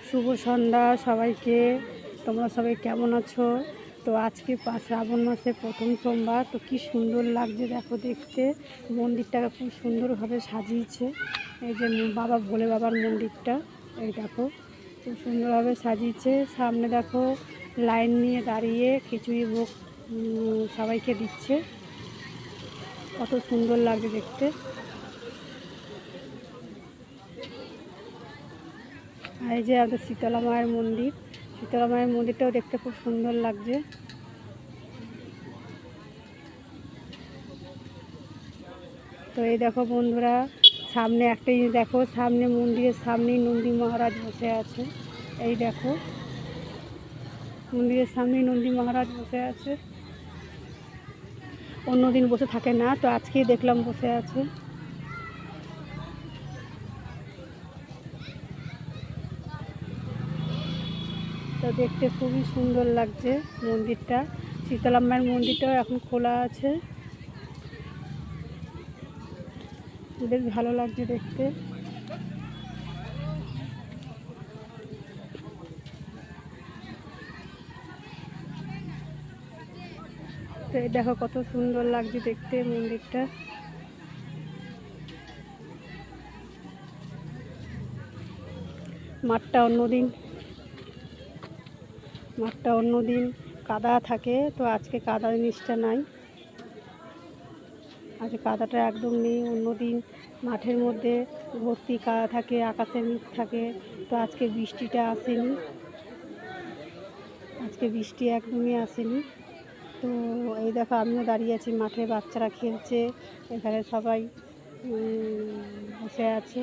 শুভ সন্ধ্যা সবাইকে। তোমরা সবাই কেমন আছো? তো আজকে শ্রাবণ মাসে প্রথম সোমবার। তো কি সুন্দর লাগছে দেখো দেখতে। মন্দিরটাকে খুব সুন্দরভাবে সাজিয়েছে। এই যে বাবা ভোলে বাবার মন্দিরটা, এই দেখো খুব সুন্দরভাবে সাজিয়েছে। সামনে দেখো লাইন নিয়ে দাঁড়িয়ে খিচুড়ি ভোগ সবাইকে দিচ্ছে। কত সুন্দর লাগছে দেখতে। আর এই যে আমাদের শীতলা মায়ের মন্দির, শীতলা মায়ের মন্দিরটাও দেখতে খুব সুন্দর লাগছে। তো এই দেখো বন্ধুরা, সামনে একটা জিনিস দেখো, সামনে মন্দিরের সামনেই নন্দী মহারাজ বসে আছে। এই দেখো মন্দিরের সামনেই নন্দী মহারাজ বসে আছে। অন্যদিন বসে থাকে না, তো আজকেই দেখলাম বসে আছে। তো দেখতে খুবই সুন্দর লাগছে মন্দিরটা। শীতলা মায়ের মন্দিরটাও এখন খোলা আছে, বেশ ভালো লাগছে দেখতে। তো এই দেখো কত সুন্দর লাগছে দেখতে মন্দিরটা। মাঠটা অন্যদিন কাদা থাকে, তো আজকে কাদা জিনিসটা নাই, আজকে কাদাটা একদম নেই। অন্যদিন মাঠের মধ্যে ভর্তি কাদা থাকে, আকাশে মেঘ থাকে। তো আজকে বৃষ্টিটা আসেনি, আজকে বৃষ্টি একদমই আসেনি। তো এই দেখো আমিও দাঁড়িয়ে আছি মাঠে, বাচ্চারা খেলছে, এখানে সবাই বসে আছে।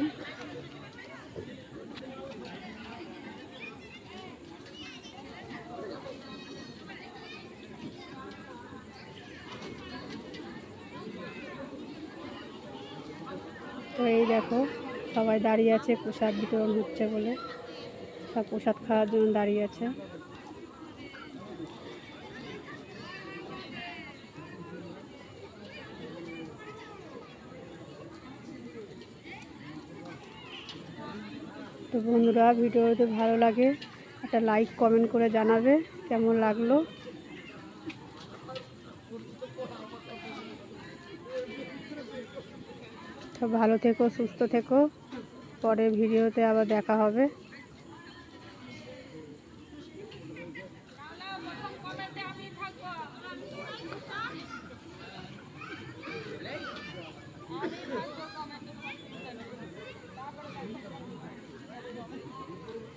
তো এই দেখো সবাই দাঁড়িয়ে আছে, প্রসাদ বিতরণ হচ্ছে বলে সব প্রসাদ খাওয়ার জন্য দাঁড়িয়ে আছে। তো বন্ধুরা, ভিডিও যদি ভালো লাগে একটা লাইক কমেন্ট করে জানাবে কেমন লাগলো। তো ভালো থেকো, সুস্থ থেকো, পরের ভিডিওতে আবার দেখা হবে।